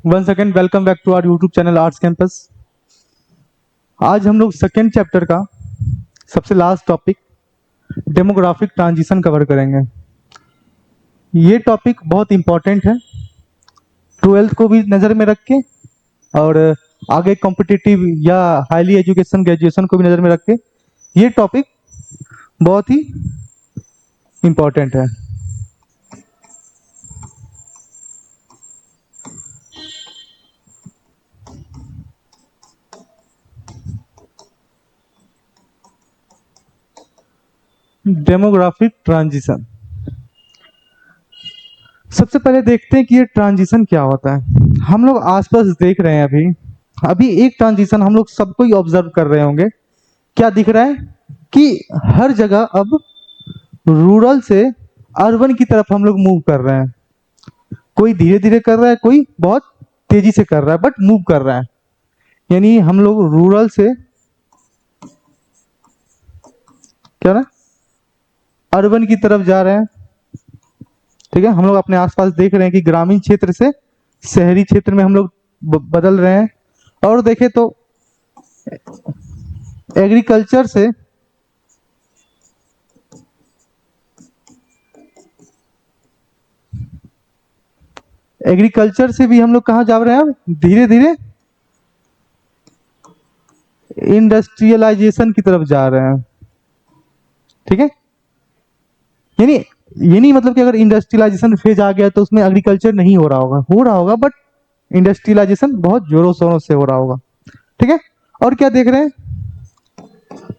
One second, welcome back to our YouTube channel arts campus. आज हम लोग second chapter का सबसे last topic demographic transition cover करेंगे। ये टॉपिक बहुत इंपॉर्टेंट है, ट्वेल्थ को भी नज़र में रख के और आगे कॉम्पिटिटिव या हाईली एजुकेशन ग्रेजुएशन को भी नज़र में रख के ये टॉपिक बहुत ही इंपॉर्टेंट है। डेमोग्राफिक ट्रांजिशन, सबसे पहले देखते हैं कि ये ट्रांजिशन क्या होता है। हम लोग आसपास देख रहे हैं, अभी अभी एक ट्रांजिशन हम लोग सबको ही ऑब्जर्व कर रहे होंगे। क्या दिख रहा है कि हर जगह अब रूरल से अर्बन की तरफ हम लोग मूव कर रहे हैं। कोई धीरे धीरे कर रहा है, कोई बहुत तेजी से कर रहा है, बट मूव कर रहा है। यानी हम लोग रूरल से क्या ना अर्बन की तरफ जा रहे हैं। ठीक है, हम लोग अपने आसपास देख रहे हैं कि ग्रामीण क्षेत्र से शहरी क्षेत्र में हम लोग बदल रहे हैं। और देखें तो एग्रीकल्चर से भी हम लोग कहाँ जा रहे हैं, अब धीरे धीरे इंडस्ट्रियलाइजेशन की तरफ जा रहे हैं। ठीक है, यानी ये नहीं मतलब कि अगर इंडस्ट्रियलाइजेशन फेज आ गया तो उसमें एग्रीकल्चर नहीं हो रहा होगा, बट इंडस्ट्रियलाइजेशन बहुत जोरों शोरों से हो रहा होगा। ठीक है, और क्या देख रहे हैं,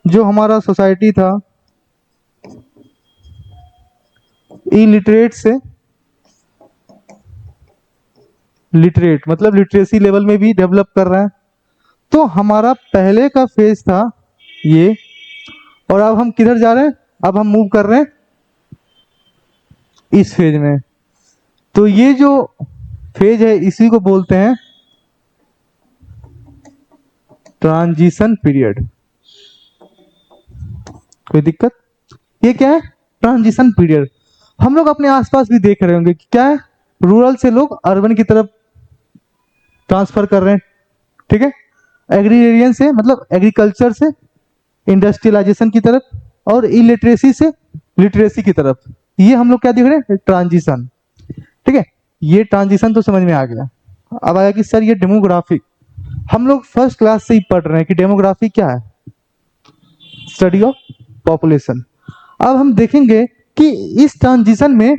जो हमारा सोसाइटी था इलिटरेट से लिटरेट, मतलब लिटरेसी लेवल में भी डेवलप कर रहा है। तो हमारा पहले का फेज था ये, और अब हम किधर जा रहे हैं, अब हम मूव कर रहे हैं इस फेज में। तो ये जो फेज है इसी को बोलते हैं ट्रांजिशन पीरियड। कोई दिक्कत? ये क्या है, ट्रांजिशन पीरियड। हम लोग अपने आसपास भी देख रहे होंगे कि क्या है, रूरल से लोग अर्बन की तरफ ट्रांसफर कर रहे हैं। ठीक है, एग्रीरियन से मतलब एग्रीकल्चर से इंडस्ट्रियलाइजेशन की तरफ, और इलिटरेसी से लिटरेसी की तरफ। ये हम लोग क्या देख रहे हैं, ट्रांजिशन। ठीक है, ये ट्रांजिशन तो समझ में आ गया। अब आया कि सर ये डेमोग्राफिक, हम लोग फर्स्ट क्लास से ही पढ़ रहे हैं कि डेमोग्राफी क्या है, स्टडी ऑफ पॉपुलेशन। अब हम देखेंगे कि इस ट्रांजिशन में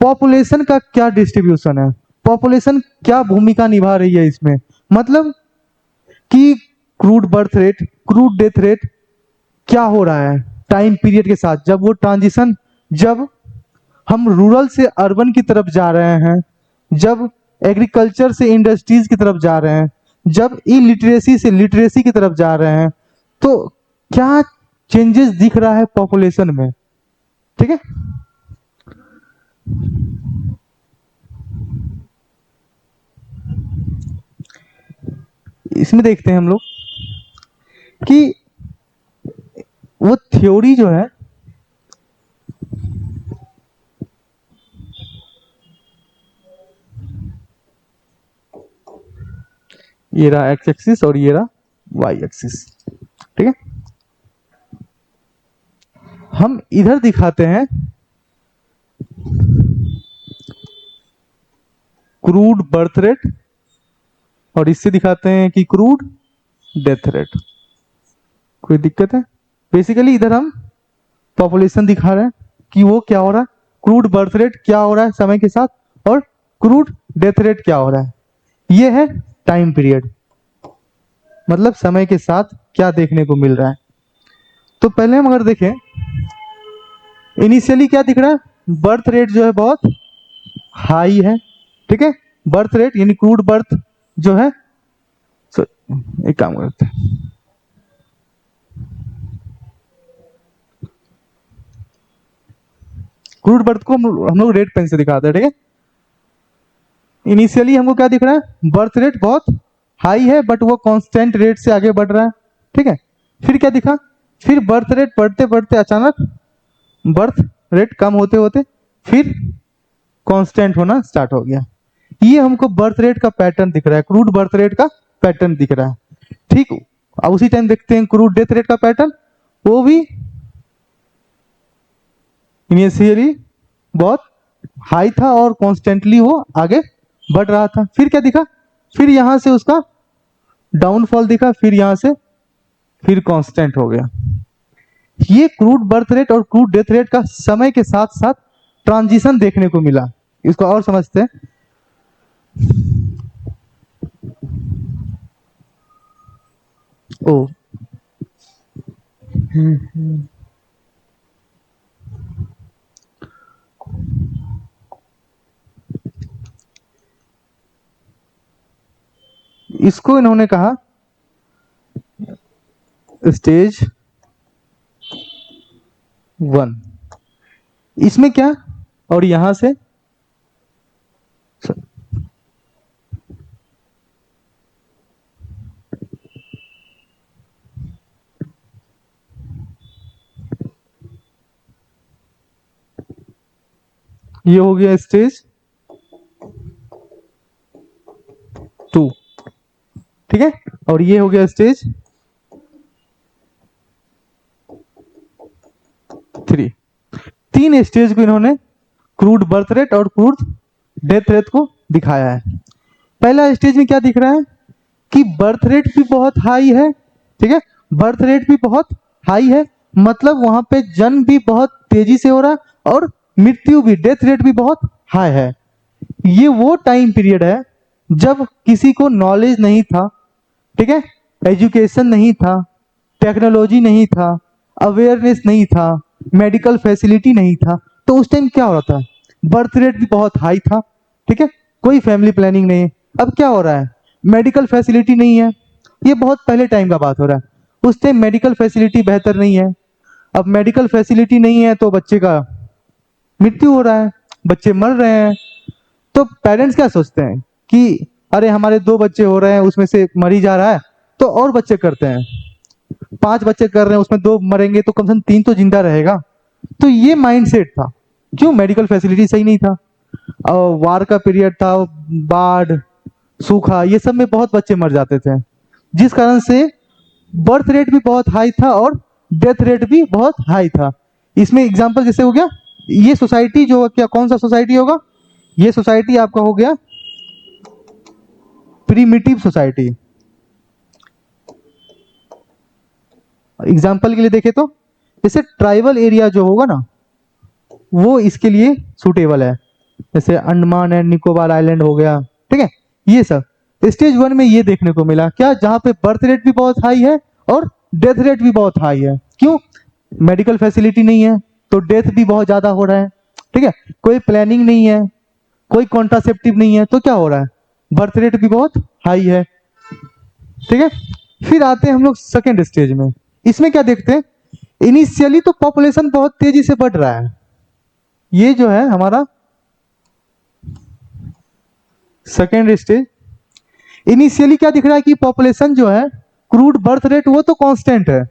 पॉपुलेशन का क्या डिस्ट्रीब्यूशन है, पॉपुलेशन क्या भूमिका निभा रही है इसमें। मतलब कि crude birth rate, crude death rate क्या हो रहा है टाइम पीरियड के साथ, जब वो ट्रांजिशन, जब हम रूरल से अर्बन की तरफ जा रहे हैं, जब एग्रीकल्चर से इंडस्ट्रीज की तरफ जा रहे हैं, जब इलिटरेसी से लिटरेसी की तरफ जा रहे हैं, तो क्या चेंजेस दिख रहा है पॉपुलेशन में। ठीक है, इसमें देखते हैं हम लोग कि वो थ्योरी जो है ये रहा एक्स एक्सिस और ये रहा वाई एक्सिस। ठीक है, हम इधर दिखाते हैं क्रूड बर्थ रेट और इससे दिखाते हैं कि क्रूड डेथ रेट। कोई दिक्कत है? बेसिकली इधर हम पॉपुलेशन दिखा रहे हैं कि वो क्या हो रहा है, क्रूड बर्थ रेट क्या हो रहा है समय के साथ, और क्रूड डेथ रेट क्या हो रहा है। ये है टाइम पीरियड, मतलब समय के साथ क्या देखने को मिल रहा है। तो पहले हम अगर देखें, इनिशियली क्या दिख रहा है, बर्थ रेट जो है बहुत हाई है। ठीक है, बर्थ रेट यानी क्रूड बर्थ जो है, एक काम करते हैं, क्रूड बर्थ को हम लोग रेड पेन से दिखाते हैं। ठीक है, इनिशियली हमको क्या दिख रहा है, बर्थ रेट बहुत हाई है, बट वो कांस्टेंट रेट से आगे बढ़ रहा है। ठीक है, फिर क्या दिखा, फिर बर्थ रेट बढ़ते बढ़ते अचानक बर्थ रेट कम होते होते फिर कांस्टेंट होना स्टार्ट हो गया। ये हमको बर्थ रेट का पैटर्न दिख रहा है, क्रूड बर्थ रेट का पैटर्न दिख रहा है। ठीक, अब उसी टाइम देखते हैं क्रूड डेथ रेट का पैटर्न, वो भी इनिशियली बहुत हाई था और कॉन्स्टेंटली वो आगे बढ़ रहा था। फिर क्या दिखा, फिर यहां से उसका डाउनफॉल दिखा, फिर यहां से फिर कांस्टेंट हो गया। ये क्रूड बर्थ रेट और क्रूड डेथ रेट का समय के साथ साथ ट्रांजिशन देखने को मिला। इसको और समझते हैं। ओ इसको इन्होंने कहा स्टेज 1। इसमें क्या, और यहां से ये हो गया स्टेज 2, ठीक है, और ये हो गया स्टेज 3। 3 स्टेज को इन्होंने क्रूड बर्थ रेट और क्रूड डेथ रेट को दिखाया है। पहला स्टेज में क्या दिख रहा है कि बर्थ रेट भी बहुत हाई है, ठीक है, बर्थ रेट भी बहुत हाई है, मतलब वहां पे जन्म भी बहुत तेजी से हो रहा है और मृत्यु भी, डेथ रेट भी बहुत हाई है। ये वो टाइम पीरियड है जब किसी को नॉलेज नहीं था, ठीक है, एजुकेशन नहीं था, टेक्नोलॉजी नहीं था, अवेयरनेस नहीं था, मेडिकल फैसिलिटी नहीं था। तो उस टाइम क्या हो रहा था, बर्थ रेट भी बहुत हाई था, ठीक है, कोई फैमिली प्लानिंग नहीं। अब क्या हो रहा है, मेडिकल फैसिलिटी नहीं है, ये बहुत पहले टाइम का बात हो रहा है। उस टाइम मेडिकल फैसिलिटी बेहतर नहीं है। अब मेडिकल फैसिलिटी नहीं है तो बच्चे का मृत्यु हो रहा है, बच्चे मर रहे हैं। तो पेरेंट्स क्या सोचते हैं कि अरे हमारे 2 बच्चे हो रहे हैं, उसमें से एक मर ही जा रहा है, तो और बच्चे करते हैं। 5 बच्चे कर रहे हैं, उसमें 2 मरेंगे तो कम से कम 3 तो जिंदा रहेगा। तो ये माइंडसेट था। क्यों, मेडिकल फैसिलिटी सही नहीं था, और वार का पीरियड था, बाढ़, सूखा, ये सब में बहुत बच्चे मर जाते थे, जिस कारण से बर्थ रेट भी बहुत हाई था और डेथ रेट भी बहुत हाई था। इसमें एग्जांपल जैसे हो गया, ये सोसाइटी जो क्या, कौन सा सोसाइटी होगा, ये सोसाइटी आपका हो गया प्रीमिटिव सोसाइटी। एग्जांपल के लिए देखें तो जैसे ट्राइबल एरिया जो होगा ना, वो इसके लिए सुटेबल है, जैसे अंडमान एंड निकोबार आइलैंड हो गया, ठीक है। ये सब स्टेज 1 में ये देखने को मिला क्या, जहां पे बर्थ रेट भी बहुत हाई है और डेथ रेट भी बहुत हाई है। क्यों, मेडिकल फैसिलिटी नहीं है तो डेथ भी बहुत ज्यादा हो रहा है, ठीक है, कोई प्लानिंग नहीं है, कोई कॉन्ट्रासेप्टिव नहीं है, तो क्या हो रहा है, बर्थ रेट भी बहुत हाई है, ठीक है। फिर आते हैं हम लोग सेकेंड स्टेज में। इसमें क्या देखते हैं, इनिशियली तो पॉपुलेशन बहुत तेजी से बढ़ रहा है। ये जो है हमारा सेकेंड स्टेज। इनिशियली क्या दिख रहा है कि पॉपुलेशन जो है, क्रूड बर्थ रेट वो तो कांस्टेंट है,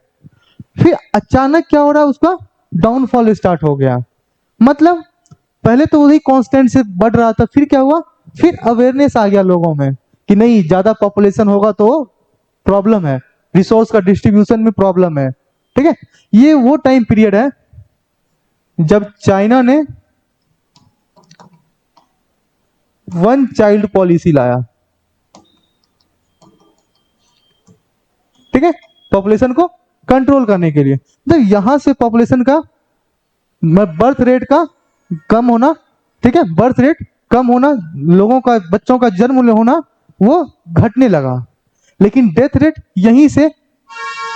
फिर अचानक क्या हो रहा है, उसका डाउनफॉल स्टार्ट हो गया। मतलब पहले तो वही कांस्टेंट से बढ़ रहा था, फिर क्या हुआ, फिर अवेयरनेस आ गया लोगों में कि नहीं, ज्यादा पॉपुलेशन होगा तो प्रॉब्लम है, रिसोर्स का डिस्ट्रीब्यूशन में प्रॉब्लम है, ठीक है। ये वो टाइम पीरियड है जब चाइना ने 1 चाइल्ड पॉलिसी लाया, ठीक है, पॉपुलेशन को कंट्रोल करने के लिए। तो यहां से पॉपुलेशन का, बर्थ रेट का कम होना, ठीक है, बर्थ रेट कम होना, लोगों का, बच्चों का जन्म होना वो घटने लगा, लेकिन डेथ रेट यहीं से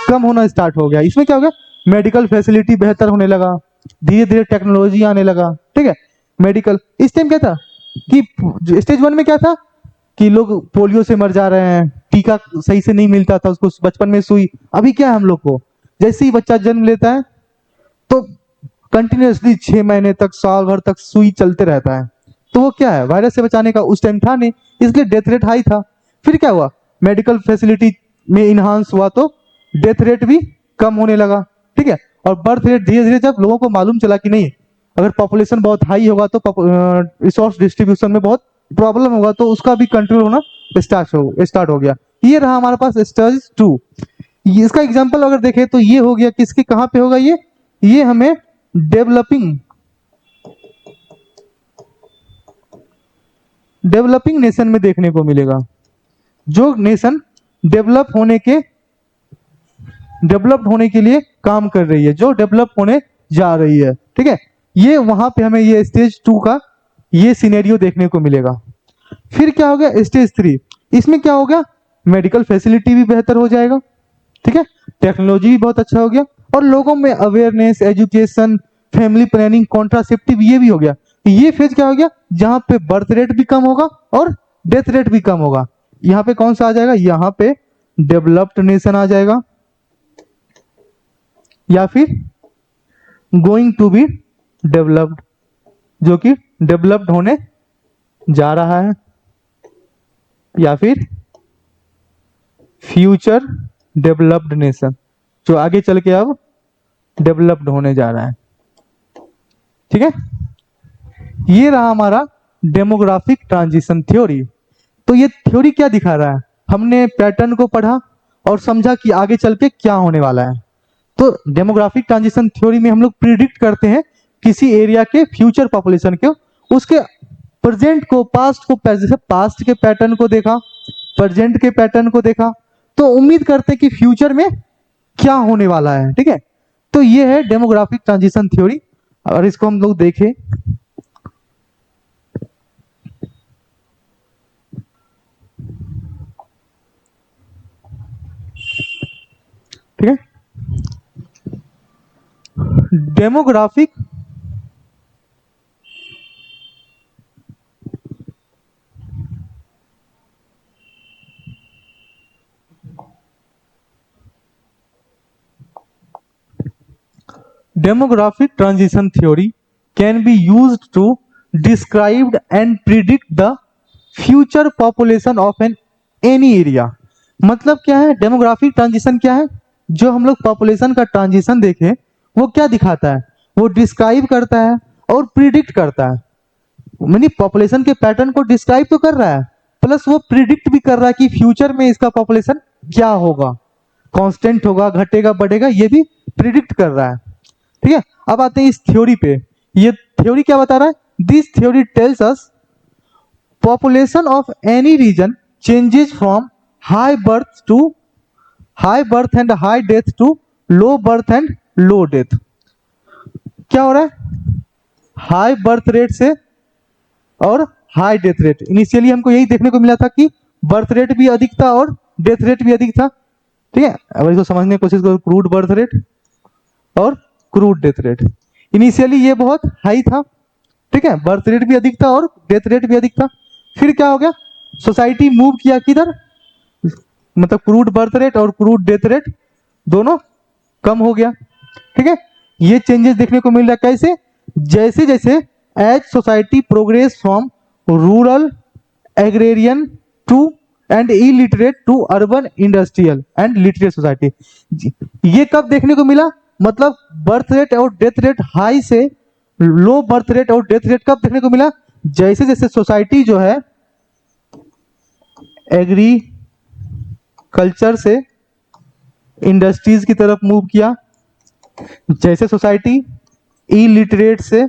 कम होना स्टार्ट हो गया। इसमें क्या हो गया, मेडिकल फैसिलिटी बेहतर होने लगा, धीरे धीरे टेक्नोलॉजी आने लगा, ठीक है, मेडिकल। इस टाइम क्या था कि स्टेज 1 में क्या था कि लोग पोलियो से मर जा रहे हैं, टीका सही से नहीं मिलता था उसको, बचपन में सुई। अभी क्या है, हम लोग को जैसे ही बच्चा जन्म लेता है तो कंटिन्यूअसली 6 महीने तक, साल भर तक सुई चलते रहता है। तो वो क्या है, वायरस से बचाने का, उस टाइम था नहीं, इसलिए डेथ रेट हाई था। फिर क्या हुआ, मेडिकल फैसिलिटी में इन्हांस हुआ तो डेथ रेट भी कम होने लगा, ठीक है। और बर्थ रेट धीरे धीरे, जब लोगों को मालूम चला कि नहीं, अगर पॉपुलेशन बहुत हाई होगा तो रिसोर्स डिस्ट्रीब्यूशन में बहुत प्रॉब्लम होगा तो उसका भी कंट्रोल होना स्टार्ट हो गया। ये रहा हमारे पास स्टेज 2। इसका एग्जांपल अगर देखें तो ये हो गया किसके कहां पे होगा, ये हमें डेवलपिंग नेशन में देखने को मिलेगा। जो नेशन डेवलप्ड होने के लिए काम कर रही है, जो डेवलप होने जा रही है, ठीक है, ये वहां पे हमें ये स्टेज 2 का ये सिनेरियो देखने को मिलेगा। फिर क्या हो गया स्टेज 3, इसमें क्या हो गया, मेडिकल फैसिलिटी भी बेहतर हो जाएगा, ठीक है, टेक्नोलॉजी भी बहुत अच्छा हो गया, और लोगों में awareness, education, family planning, contraceptive, ये भी हो गया। ये फेज क्या हो गया, जहां पे बर्थ रेट भी कम होगा और डेथ रेट भी कम होगा। यहाँ पे कौन सा आ जाएगा, यहाँ पे डेवलप्ड नेशन आ जाएगा, या फिर गोइंग टू बी डेवलप्ड, जो कि डेवलप्ड होने जा रहा है, या फिर फ्यूचर डेवलप्ड नेशन, जो आगे चल के अब डेवलप्ड होने जा रहा है, ठीक है। ये रहा हमारा डेमोग्राफिक ट्रांजिशन थ्योरी। तो ये थ्योरी क्या दिखा रहा है, हमने पैटर्न को पढ़ा और समझा कि आगे चल के क्या होने वाला है। तो डेमोग्राफिक ट्रांजिशन थ्योरी में हम लोग प्रिडिक्ट करते हैं किसी एरिया के फ्यूचर पॉपुलेशन के, उसके प्रेजेंट को, पास्ट को, जैसे पास्ट के पैटर्न को देखा, प्रेजेंट के पैटर्न को देखा, तो उम्मीद करते हैं कि फ्यूचर में क्या होने वाला है, ठीक है। तो ये है डेमोग्राफिक ट्रांजिशन थ्योरी। और इसको हम लोग देखें, ठीक है, demographic demographic transition theory can be used to describe and predict the future population of an any area। मतलब क्या है डेमोग्राफिक ट्रांजिशन, क्या है, जो हम लोग पॉपुलेशन का ट्रांजिशन देखें वो क्या दिखाता है, वो डिस्क्राइब करता है और प्रिडिक्ट करता है। यानी पॉपुलेशन के पैटर्न को डिस्क्राइब तो कर रहा है, प्लस वो प्रिडिक्ट भी कर रहा है कि फ्यूचर में इसका पॉपुलेशन क्या होगा, कांस्टेंट होगा, घटेगा, बढ़ेगा, ये भी प्रिडिक्ट कर रहा है, ठीक है। अब आते हैं इस थ्योरी पे। ये थ्योरी क्या बता रहा है, this theory tells us population of any region changes from high birth and high death to low birth and low death. क्या हो रहा है, हाई बर्थ रेट से और हाई डेथ रेट। इनिशियली हमको यही देखने को मिला था कि बर्थ रेट भी अधिक था और डेथ रेट भी अधिक था, ठीक है। अब इसको समझने की कोशिश करो, क्रूड बर्थ रेट और क्रूड डेथ रेट। इनिशियली ये बहुत हाई था, ठीक है, बर्थ रेट भी अधिक था और डेथ रेट भी अधिक था। फिर क्या हो गया, सोसाइटी मूव किया किधर, मतलब क्रूड बर्थ रेट और क्रूड डेथ रेट दोनों कम हो गया, ठीक है। ये चेंजेस देखने को मिल रहा है कैसे, जैसे जैसे as society progress from rural agrarian to and illiterate to urban industrial and literate society. ये कब देखने को मिला, मतलब बर्थ रेट और डेथ रेट हाई से लो बर्थ रेट और डेथ रेट कब देखने को मिला, जैसे जैसे सोसाइटी जो है एग्रीकल्चर से इंडस्ट्रीज की तरफ मूव किया, जैसे सोसाइटी इलिटरेट से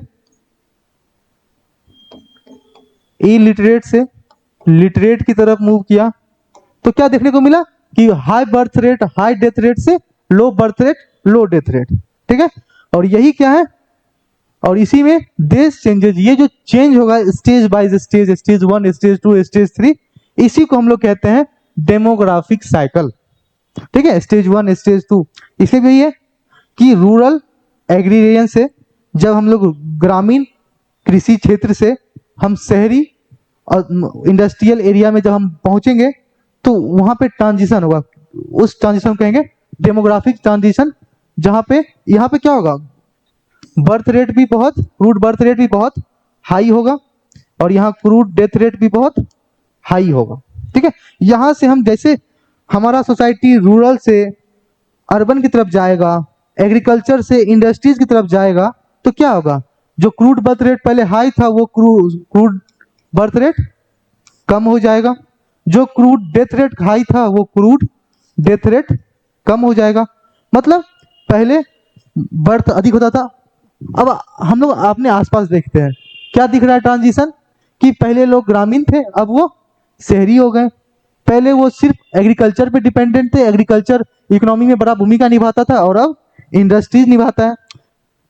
लिटरेट की तरफ मूव किया, तो क्या देखने को मिला कि high birth rate high death rate से low birth rate low death rate, ठीक है। और यही क्या है, और इसी में देश चेंजेस, ये जो चेंज होगा stage by stage, stage 1, stage 2, stage 3, इसी को हम लोग कहते हैं डेमोग्राफिक साइकिल, ठीक है। स्टेज 1, स्टेज 2 इसलिए भी है कि रूरल एग्रीरियन से जब हम लोग ग्रामीण कृषि क्षेत्र से हम शहरी और इंडस्ट्रियल एरिया में जब हम पहुंचेंगे तो वहां पे ट्रांजिशन होगा, उस ट्रांजिशन कहेंगे डेमोग्राफिक ट्रांजिशन, जहां पे यहाँ पे क्या होगा, बर्थ रेट भी बहुत, क्रूड बर्थ रेट भी बहुत हाई होगा और यहाँ क्रूड डेथ रेट भी बहुत हाई होगा, ठीक है। यहां से हम जैसे हमारा सोसाइटी रूरल से अर्बन की तरफ जाएगा, एग्रीकल्चर से इंडस्ट्रीज की तरफ जाएगा, तो क्या होगा, जो क्रूड बर्थ रेट पहले हाई था वो क्रूड बर्थ रेट कम हो जाएगा। जो क्रूड डेथ रेट हाई था वो क्रूड डेथ रेट कम हो जाएगा। मतलब पहले बर्थ अधिक होता था। अब हम लोग अपने आसपास देखते हैं क्या दिख रहा है ट्रांजिशन, कि पहले लोग ग्रामीण थे अब वो शहरी हो गए। पहले वो सिर्फ एग्रीकल्चर पे डिपेंडेंट थे, एग्रीकल्चर इकोनॉमी में बड़ा भूमिका निभाता था और अब इंडस्ट्रीज निभाता है।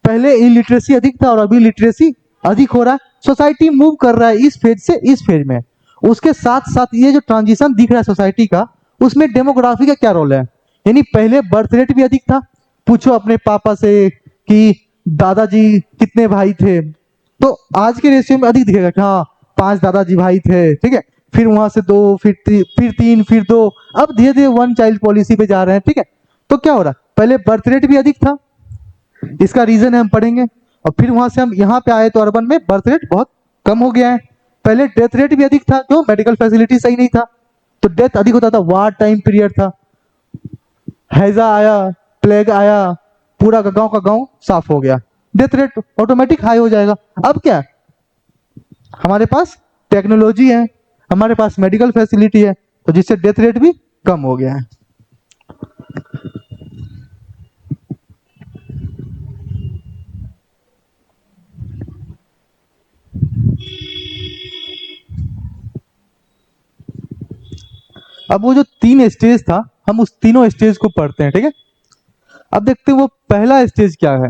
पहले इलिटरेसी अधिक था और अभी लिटरेसी अधिक हो रहा है। सोसाइटी मूव कर रहा है इस फेज से इस फेज में। उसके साथ साथ ये जो ट्रांजिशन दिख रहा है सोसाइटी का, उसमें डेमोग्राफी का क्या रोल है। यानी पहले बर्थ रेट भी अधिक था। पूछो अपने पापा से कि दादाजी कितने भाई थे, तो आज के रेशियो में अधिक दिखेगा कि हाँ 5 दादाजी भाई थे, ठीक है। फिर वहां से 2, फिर 3, फिर 2, अब धीरे धीरे 1 चाइल्ड पॉलिसी पे जा रहे हैं, ठीक है। तो क्या हो रहा है, पहले बर्थ रेट भी अधिक था, इसका रीजन है हम पढ़ेंगे। और फिर वहां से हम यहाँ पे आए तो अर्बन में बर्थ रेट बहुत कम हो गया है। पहले डेथ रेट भी अधिक था, क्यों, मेडिकल फैसिलिटी सही नहीं था तो डेथ अधिक होता था। वार टाइम पीरियड था, हैजा आया, प्लेग आया, पूरा गांव का गांव साफ हो गया, डेथ रेट ऑटोमेटिक हाई हो जाएगा। अब क्या, हमारे पास टेक्नोलॉजी है, हमारे पास मेडिकल फैसिलिटी है, तो जिससे डेथ रेट भी कम हो गया है। अब वो जो 3 स्टेज था, हम उस तीनों स्टेज को पढ़ते हैं, ठीक है। अब देखते हैं वो पहला स्टेज क्या है।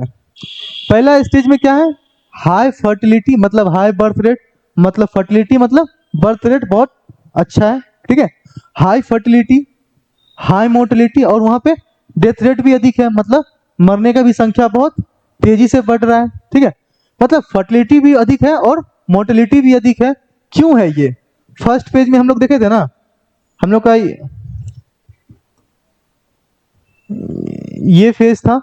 पहला स्टेज में क्या है, हाई फर्टिलिटी, मतलब हाई बर्थ रेट, मतलब फर्टिलिटी मतलब बर्थ रेट बहुत अच्छा है, ठीक है। हाई फर्टिलिटी, हाई मोर्टेलिटी, और वहां पे डेथ रेट भी अधिक है, मतलब मरने का भी संख्या बहुत तेजी से बढ़ रहा है, ठीक है। मतलब फर्टिलिटी भी अधिक है और मोर्टेलिटी भी अधिक है। क्यों है ये, फर्स्ट पेज में हम लोग देखे थे ना, हम लोग का ये फेज था,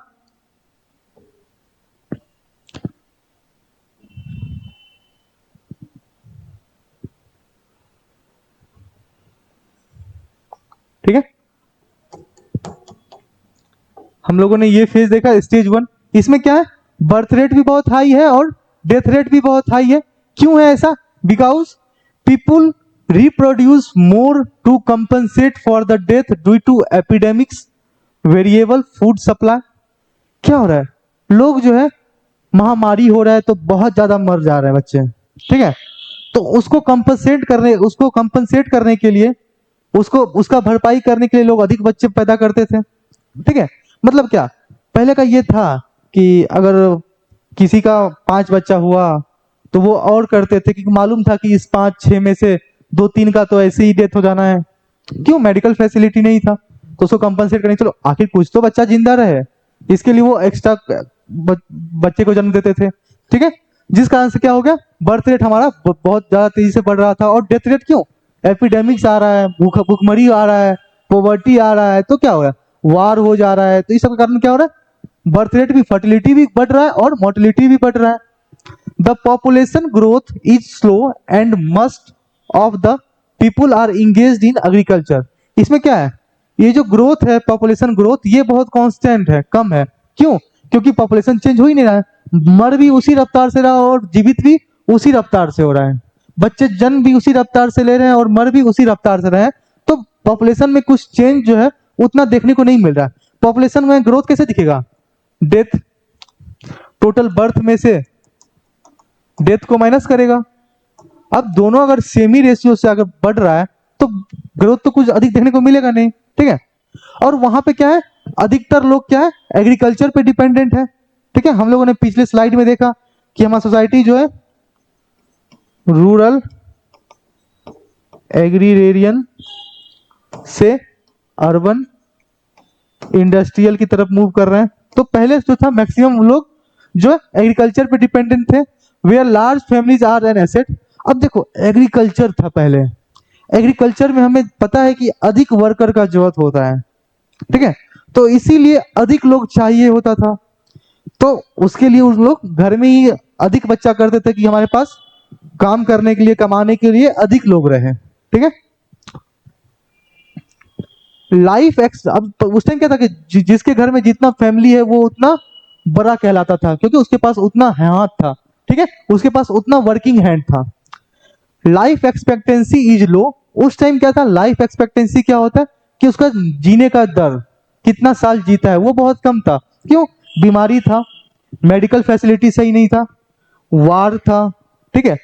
ठीक है। हम लोगों ने ये फेज देखा स्टेज 1। इसमें क्या है, बर्थ रेट भी बहुत हाई है और डेथ रेट भी बहुत हाई है। क्यों है ऐसा, because people reproduce more to compensate for the death due to epidemics, variable food supply. क्या हो रहा है, लोग जो है, महामारी हो रहा है तो बहुत ज्यादा मर जा रहे हैं बच्चे, ठीक है। तो उसको कंपनसेट करने के लिए, उसको उसका भरपाई करने के लिए लोग अधिक बच्चे पैदा करते थे, ठीक है। मतलब क्या, पहले का ये था कि अगर किसी का 5 बच्चा हुआ तो वो और करते थे, क्योंकि मालूम था कि इस 5-6 में से 2-3 का तो ऐसे ही डेथ हो जाना है। क्यों, मेडिकल फैसिलिटी नहीं था, तो उसको कंपनसेट करने, चलो आखिर कुछ तो बच्चा जिंदा रहे, इसके लिए वो एक्स्ट्रा बच्चे को जन्म देते थे, ठीक है। जिस कारण से क्या हो गया, बर्थ रेट हमारा बहुत ज्यादा तेजी से बढ़ रहा था। और डेथ रेट क्यों, एपिडेमिक्स आ रहा है, भूखमरी आ रहा है, पॉवर्टी आ रहा है, तो क्या हो रहा है, वार हो जा रहा है, तो इस सब के कारण क्या हो रहा है, बर्थ रेट भी, फर्टिलिटी भी बढ़ रहा है और मोर्टिलिटी भी बढ़ रहा है। The population growth is slow and must of the people are engaged in agriculture. इसमें क्या है, ये जो ग्रोथ है, पॉपुलेशन ग्रोथ, ये बहुत कांस्टेंट है, कम है। क्यों, क्योंकि पॉपुलेशन चेंज हो ही नहीं रहा है, मर भी उसी रफ्तार से रहा और जीवित भी उसी रफ्तार से हो रहा है। बच्चे जन्म भी उसी रफ्तार से ले रहे हैं और मर भी उसी रफ्तार से रहे हैं। तो पॉपुलेशन में कुछ चेंज जो है उतना देखने को नहीं मिल रहा है। पॉपुलेशन में ग्रोथ कैसे दिखेगा, डेथ, टोटल बर्थ में से डेथ को माइनस करेगा। अब दोनों अगर सेमी रेशियो से अगर बढ़ रहा है तो ग्रोथ तो कुछ अधिक देखने को मिलेगा नहीं, ठीक है। और वहां पे क्या है, अधिकतर लोग क्या है, एग्रीकल्चर पे डिपेंडेंट है, ठीक है। हम लोगों ने पिछले स्लाइड में देखा कि हमारी सोसाइटी जो है रूरल एग्रीरेरियन से अर्बन इंडस्ट्रियल की तरफ मूव कर रहे हैं। तो पहले जो था मैक्सिमम लोग जो एग्रीकल्चर पे डिपेंडेंट थे, where large families are an asset. अब देखो एग्रीकल्चर था पहले, एग्रीकल्चर में हमें पता है कि अधिक वर्कर का जरूरत होता है, ठीक है। तो इसीलिए अधिक लोग चाहिए होता था, तो उसके लिए उस लोग घर में ही अधिक बच्चा करते थे कि हमारे पास काम करने के लिए, कमाने के लिए अधिक लोग रहे, ठीक है। लाइफ एक्स, अब तो उस टाइम क्या था कि जिसके घर में जितना फैमिली है वो उतना बड़ा कहलाता था, क्योंकि उसके पास उतना हाथ था, ठीक है, उसके पास उतना वर्किंग हैंड था। Life expectancy is low. उस टाइम क्या था, लाइफ एक्सपेक्टेंसी क्या होता है कि उसका जीने का दर, कितना साल जीता है, वो बहुत कम था। क्यों? बीमारी था, मेडिकल फैसिलिटी सही नहीं था, वार था, ठीक है।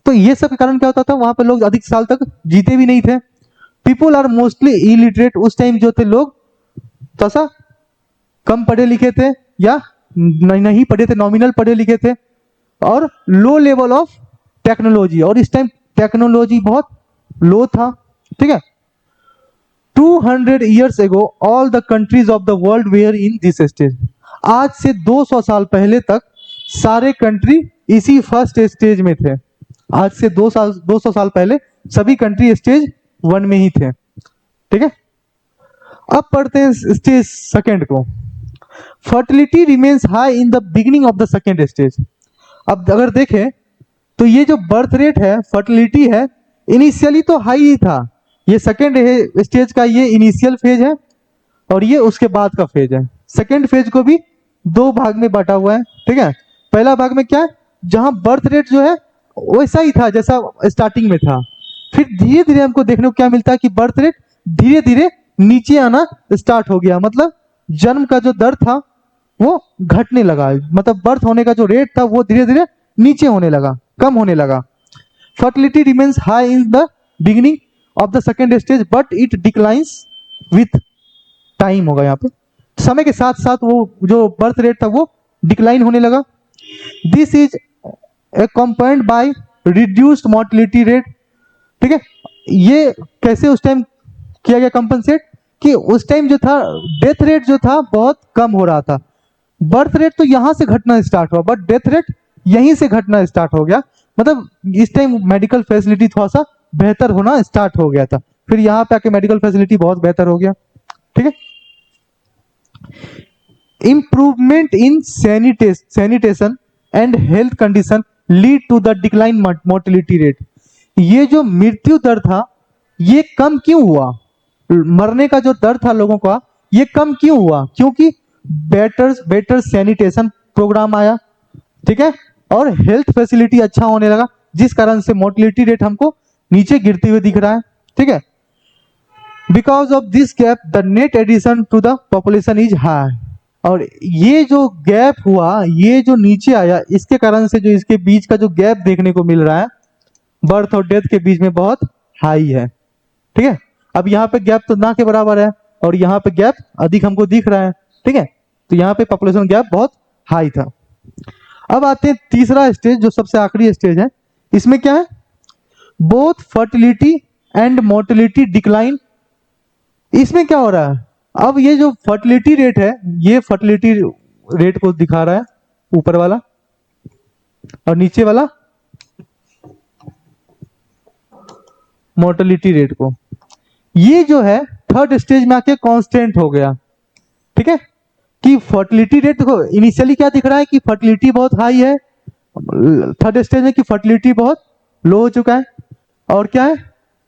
तो ये सब के कारण क्या होता था, वहां पे लोग अधिक साल तक जीते भी नहीं थे। People are mostly illiterate. उस टाइम जो थे लोग तो सा कम पढ़े लिखे थे या नहीं पढ़े थे, नॉमिनल पढ़े लिखे थे, और लो लेवल ऑफ टेक्नोलॉजी। और इस टाइम टेक्नोलॉजी बहुत लो था, ठीक है। 200 years ago all the countries of the world were in this stage। आज से 200 साल पहले तक सारे कंट्री इसी फर्स्ट स्टेज में थे। आज से 200 साल पहले सभी कंट्री स्टेज 1 में ही थे, ठीक है। अब पढ़ते हैं स्टेज सेकंड को। Fertility remains high in the beginning of the second stage. अब अगर देखें तो ये जो बर्थ रेट है, फर्टिलिटी है, इनिशियली तो हाई ही था। ये सेकेंड स्टेज का ये इनिशियल फेज है और ये उसके बाद का फेज है। सेकेंड फेज को भी 2 भाग में बांटा हुआ है, ठीक है। पहला भाग में क्या है, जहां बर्थ रेट जो है वैसा ही था जैसा स्टार्टिंग में था। फिर धीरे धीरे हमको देखने को क्या मिलता है कि बर्थ रेट धीरे धीरे नीचे आना स्टार्ट हो गया। मतलब जन्म का जो दर था वो घटने लगा, मतलब बर्थ होने का जो रेट था वो धीरे धीरे नीचे होने लगा, कम होने लगा। Fertility remains high in the beginning of the second stage but it declines with time. होगा यहाँ पे समय के साथ साथ वो जो बर्थ रेट था वो डिक्लाइन होने लगा। This is accompanied by reduced mortality rate, ठीक है। ये कैसे उस टाइम किया गया कंपनसेट, कि उस टाइम जो था डेथ रेट जो था बहुत कम हो रहा था। बर्थ रेट तो यहां से घटना स्टार्ट हुआ बट डेथ रेट यहीं से घटना स्टार्ट हो गया। मतलब इस टाइम मेडिकल फैसिलिटी थोड़ा सा बेहतर होना स्टार्ट हो गया था, फिर यहाँ पे आके मेडिकल फैसिलिटी बहुत बेहतर हो गया, ठीक है। Improvement in sanitation and health condition lead to the decline mortality rate. ये जो मृत्यु दर था ये कम क्यों हुआ, मरने का जो दर था लोगों का ये कम क्यों हुआ, क्योंकि बेटर सैनिटेशन प्रोग्राम आया, ठीक है, और हेल्थ फैसिलिटी अच्छा होने लगा, जिस कारण से मोर्टिलिटी रेट हमको नीचे गिरते हुए दिख रहा है, ठीक है। Because of this gap the net addition to the population is high. और ये जो गैप हुआ, ये जो नीचे आया, इसके कारण से जो इसके बीच का जो गैप देखने को मिल रहा है बर्थ और डेथ के बीच में बहुत हाई है, ठीक है। अब यहाँ पे गैप तो ना के बराबर है और यहाँ पे गैप अधिक हमको दिख रहा है, ठीक है। तो यहाँ पे पॉपुलेशन गैप बहुत हाई था। अब आते हैं तीसरा स्टेज जो सबसे आखिरी स्टेज है। इसमें क्या है, both fertility and mortality decline. इसमें क्या हो रहा है, अब ये जो फर्टिलिटी रेट है ये फर्टिलिटी रेट को दिखा रहा है, ऊपर वाला, और नीचे वाला मोर्टिलिटी रेट को। ये जो है थर्ड स्टेज में आके कांस्टेंट हो गया, ठीक है। कि फर्टिलिटी रेट को इनिशियली क्या दिख रहा है कि फर्टिलिटी बहुत हाई है, थर्ड स्टेज में कि फर्टिलिटी बहुत लो हो चुका है। और क्या है,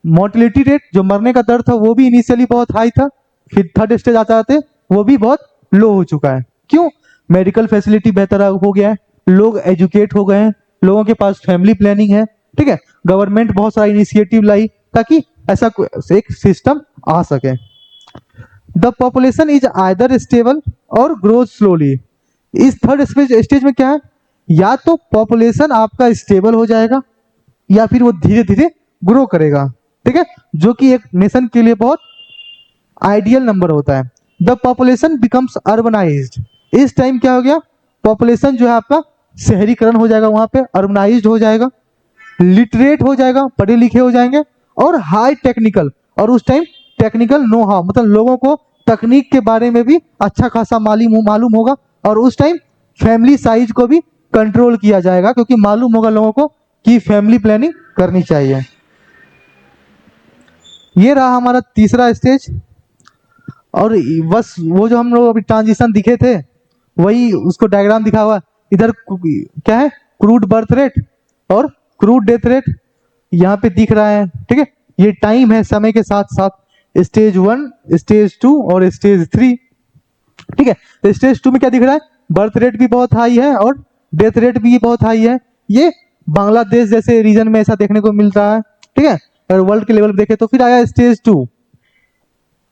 मोर्टिलिटी रेट जो मरने का दर था वो भी इनिशियली बहुत हाई था, फिर थर्ड स्टेज आते आते वो भी बहुत लो हो चुका है। क्यों? मेडिकल फैसिलिटी बेहतर हो गया है, लोग एजुकेट हो गए हैं, लोगों के पास फैमिली प्लानिंग है, ठीक है। गवर्नमेंट बहुत सारा इनिशिएटिव लाई ताकि ऐसा एक सिस्टम आ सके। The population is either stable और ग्रोथ स्लोली। इस थर्ड स्टेज में क्या है, या तो पॉपुलेशन आपका स्टेबल हो जाएगा या फिर वो धीरे धीरे ग्रो करेगा, ठीक है, जो कि एक नेशन के लिए बहुत आइडियल नंबर होता है। The population becomes urbanised. इस टाइम क्या हो गया, पॉपुलेशन जो है आपका शहरीकरण हो जाएगा, वहां पे अर्बनाइज्ड हो जाएगा, लिटरेट हो जाएगा, पढ़े लिखे हो जाएंगे, और हाई टेक्निकल। और उस टाइम टेक्निकल नो हाउ, मतलब लोगों को तकनीक के बारे में भी अच्छा खासा मालूम होगा। और उस टाइम फैमिली साइज को भी कंट्रोल किया जाएगा, क्योंकि मालूम होगा लोगों को कि फैमिली प्लानिंग करनी चाहिए। ये रहा हमारा तीसरा स्टेज। और बस वो जो हम लोग अभी ट्रांजिशन दिखे थे वही उसको डायग्राम दिखा हुआ। इधर क्या है, क्रूड बर्थ रेट और क्रूड डेथ रेट यहाँ पे दिख रहा है, ठीक है। ये टाइम है समय के साथ साथ, स्टेज 1, स्टेज 2 और स्टेज 3, ठीक है। तो स्टेज 2 में क्या दिख रहा है, बर्थ रेट भी बहुत हाई है और डेथ रेट भी बहुत हाई है। ये बांग्लादेश जैसे रीजन में ऐसा देखने को मिल रहा है, ठीक है। अगर वर्ल्ड के लेवल पे देखें तो फिर आया स्टेज 2।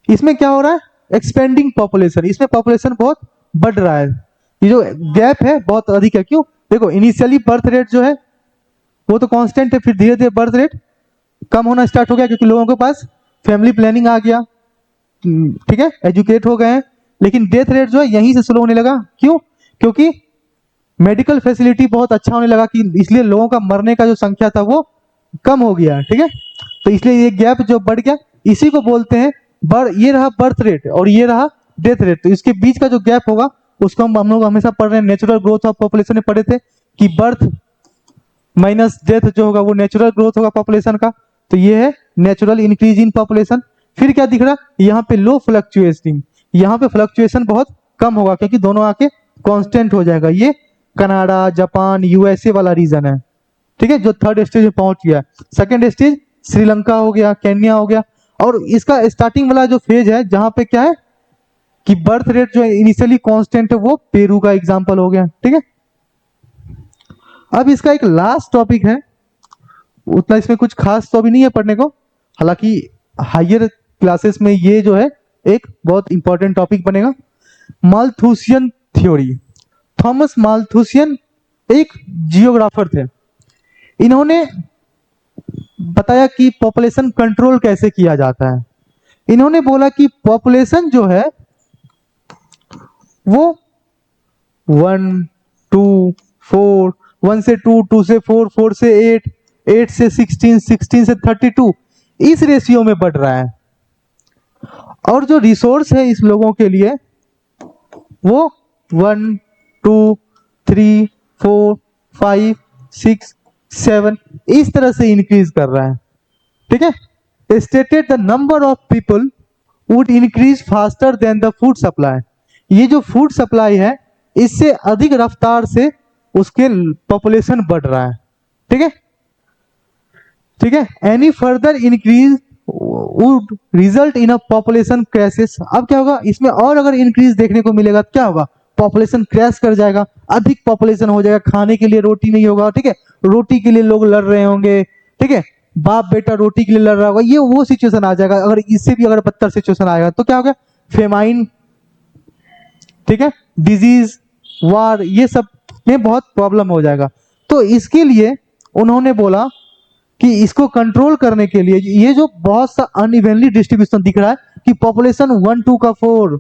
इसमें क्या हो रहा है, एक्सपेंडिंग पॉपुलेशन, इसमें पॉपुलेशन बहुत बढ़ रहा है। ये जो गैप है बहुत अधिक है। क्यों, देखो इनिशियली बर्थ रेट जो है वो तो कांस्टेंट है, फिर धीरे धीरे बर्थ रेट कम होना स्टार्ट हो गया क्योंकि लोगों के पास फैमिली प्लानिंग आ गया, ठीक है, एजुकेट हो गए हैं। लेकिन डेथ रेट जो है यहीं से स्लो होने लगा। क्यों, क्योंकि मेडिकल फैसिलिटी बहुत अच्छा होने लगा, कि इसलिए लोगों का मरने का जो संख्या था वो कम हो गया, ठीक है। तो इसलिए ये गैप जो बढ़ गया, इसी को बोलते हैं ये रहा बर्थ रेट और ये रहा डेथ रेट। तो इसके बीच का जो गैप होगा उसको हम लोग हमेशा पढ़ रहे हैं, नेचुरल ग्रोथ ऑफ पॉपुलेशन में पढ़े थे कि बर्थ माइनस डेथ जो होगा वो नेचुरल ग्रोथ होगा पॉपुलेशन का। तो ये है नेचुरल इंक्रीज इन पॉपुलेशन। फिर क्या दिख रहा, यहाँ पे लो फ्लक्चुएटिंग, यहाँ पे फ्लक्चुएशन बहुत कम होगा क्योंकि दोनों आके कांस्टेंट हो जाएगा। ये कनाडा, जापान, यूएसए वाला रीजन है, ठीक है, जो थर्ड स्टेज में पहुंच गया। सेकेंड स्टेज श्रीलंका हो गया, केन्या हो गया। और इसका स्टार्टिंग वाला जो फेज है जहां पे क्या है कि बर्थ रेट जो इनिशियली कांस्टेंट है वो पेरू का एग्जांपल हो गया, ठीक है। अब इसका एक लास्ट टॉपिक है, उतना इसमें कुछ खास तो अभी नहीं है पढ़ने को, हालांकि हायर क्लासेस में ये जो है एक बहुत इंपॉर्टेंट टॉपिक बनेगा, माल्थुसियन थ्योरी। थॉमस माल्थुसियन एक जियोग्राफर थे। इन्होंने बताया कि पॉपुलेशन कंट्रोल कैसे किया जाता है। इन्होंने बोला कि पॉपुलेशन जो है वो 1 2 4, 1 से 2, 2 से 4, 4 से 8, 8 से 16, 16 से 32 इस रेशियो में बढ़ रहा है। और जो रिसोर्स है इस लोगों के लिए वो 1 2 3 4 5 6 7 इस तरह से इंक्रीज कर रहा है, ठीक है। Stated the number of people would increase faster than the food supply. ये जो फूड सप्लाई है इससे अधिक रफ्तार से उसके पॉपुलेशन बढ़ रहा है, ठीक है, ठीक है। Any further increase would result in a population crashes. अब क्या होगा इसमें, और अगर इंक्रीज देखने को मिलेगा क्या होगा, पॉपुलेशन क्रैश कर जाएगा, अधिक पॉपुलेशन हो जाएगा, खाने के लिए रोटी नहीं होगा, ठीक है, रोटी के लिए लोग लड़ रहे होंगे, ठीक है, बाप बेटा रोटी के लिए लड़ रहा होगा, ये वो सिचुएशन आ जाएगा। अगर इससे भी अगर बदतर सिचुएशन आएगा तो क्या होगा, फेमाइन, ठीक है, डिजीज, वार, ये सब में बहुत प्रॉब्लम हो जाएगा। तो इसके लिए उन्होंने बोला कि इसको कंट्रोल करने के लिए ये जो बहुत सा अनइवनली डिस्ट्रीब्यूशन दिख रहा है कि पॉपुलेशन 1 2 का 4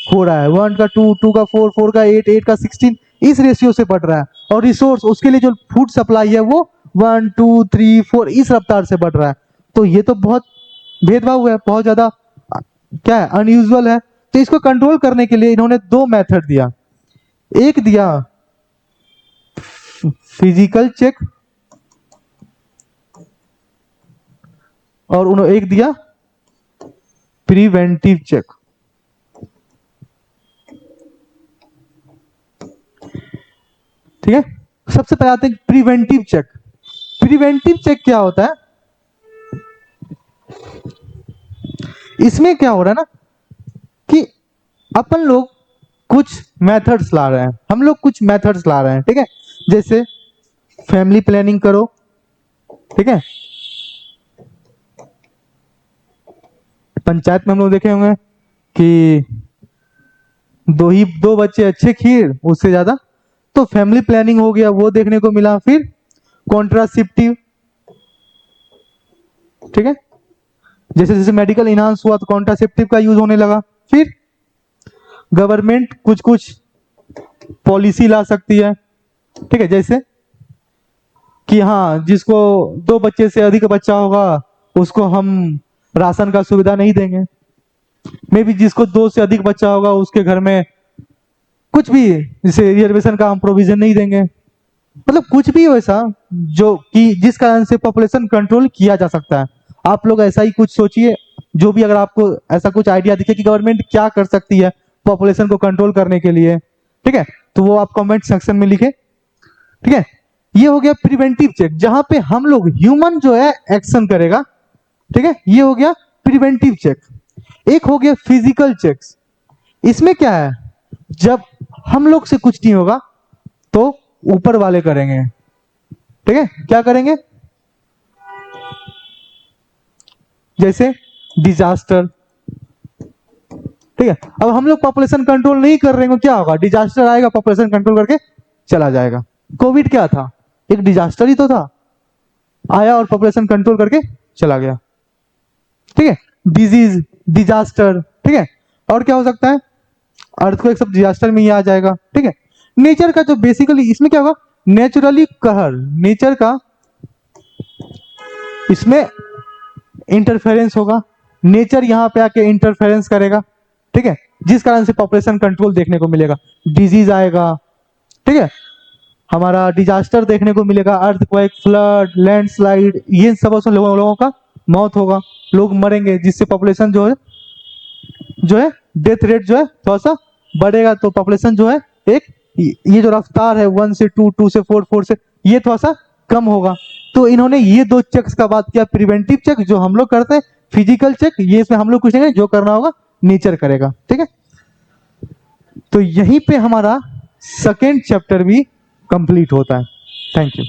हो रहा है, 1 का 2, 2 का 4, 4 का 8, 8 का 16 इस रेशियो से बढ़ रहा है। और रिसोर्स उसके लिए जो फूड सप्लाई है वो 1 2 3 4 इस रफ्तार से बढ़ रहा है। तो ये तो बहुत भेदभाव है, बहुत ज्यादा क्या है, अनयूजुअल है। तो इसको कंट्रोल करने के लिए इन्होंने दो मेथड दिया। एक दिया फिजिकल चेक और उन्होंने एक दिया प्रिवेंटिव चेक। ठीक है, सबसे पहले आते हैं प्रिवेंटिव चेक। प्रिवेंटिव चेक क्या होता है, इसमें क्या हो रहा है ना कि अपन लोग कुछ मेथड्स ला रहे हैं, हम लोग कुछ मेथड्स ला रहे हैं, ठीक है, जैसे फैमिली प्लानिंग करो, ठीक है, पंचायत में हम लोग देखे होंगे कि दो बच्चे अच्छे खीर उससे ज्यादा, तो फैमिली प्लानिंग हो गया वो देखने को मिला। फिर कॉन्ट्रासेप्टिव, ठीक है, जैसे जैसे मेडिकल इनहांस हुआ तो कॉन्ट्रासेप्टिव का यूज होने लगा। फिर गवर्नमेंट कुछ कुछ पॉलिसी ला सकती है, ठीक है, जैसे कि हाँ जिसको 2 बच्चे से अधिक बच्चा होगा उसको हम राशन का सुविधा नहीं देंगे, मे बी जिसको 2 से अधिक बच्चा होगा उसके घर में कुछ भी जैसे रिजर्वेशन का हम प्रोविजन नहीं देंगे, मतलब कुछ भी वैसा जो कि जिस कारण से पॉपुलेशन कंट्रोल किया जा सकता है। आप लोग ऐसा ही कुछ सोचिए, जो भी अगर आपको ऐसा कुछ आइडिया दिखे कि गवर्नमेंट क्या कर सकती है पॉपुलेशन को कंट्रोल करने के लिए, ठीक है, तो वो आप कमेंट सेक्शन में लिखे, ठीक है। ये हो गया प्रिवेंटिव चेक, जहां पे हम लोग ह्यूमन जो है एक्शन करेगा, ठीक है, ये हो गया प्रिवेंटिव चेक। एक हो गया फिजिकल चेक्स। इसमें क्या है, जब हम लोग से कुछ नहीं होगा तो ऊपर वाले करेंगे, ठीक है, क्या करेंगे? जैसे डिजास्टर, ठीक है। अब हम लोग पॉपुलेशन कंट्रोल नहीं कर रहे हैं, क्या होगा? डिजास्टर आएगा, पॉपुलेशन कंट्रोल करके चला जाएगा। कोविड क्या था? एक डिजास्टर ही तो था, आया और पॉपुलेशन कंट्रोल करके चला गया, ठीक है। डिजीज, डिजास्टर, ठीक है। और क्या हो सकता है? अर्थक्वेक सब डिजास्टर में ही आ जाएगा, ठीक है। नेचर का जो बेसिकली इसमें क्या होगा, नेचुरली कहर, नेचर का इसमें इंटरफेरेंस होगा, नेचर यहां पे आके इंटरफेरेंस करेगा, ठीक है, जिस कारण से पॉपुलेशन कंट्रोल देखने को मिलेगा। डिजीज आएगा, ठीक है, हमारा डिजास्टर देखने को मिलेगा, अर्थक्वेक, फ्लड, लैंडस्लाइड, ये सब उसमें लोगों का मौत होगा, लोग मरेंगे, जिससे पॉपुलेशन जो है डेथ रेट जो है थोड़ा सा बढ़ेगा। तो पॉपुलेशन जो है एक ये जो रफ्तार है 1 से 2, 2 से 4, 4 से, ये थोड़ा सा कम होगा। तो इन्होंने ये दो चेक्स का बात किया, प्रिवेंटिव चेक जो हम लोग करते हैं, फिजिकल चेक ये इसमें हम लोग कुछ नहीं करेंगे, जो करना होगा नेचर करेगा, ठीक है। तो यहीं पे हमारा सेकेंड चैप्टर भी कंप्लीट होता है। Thank you.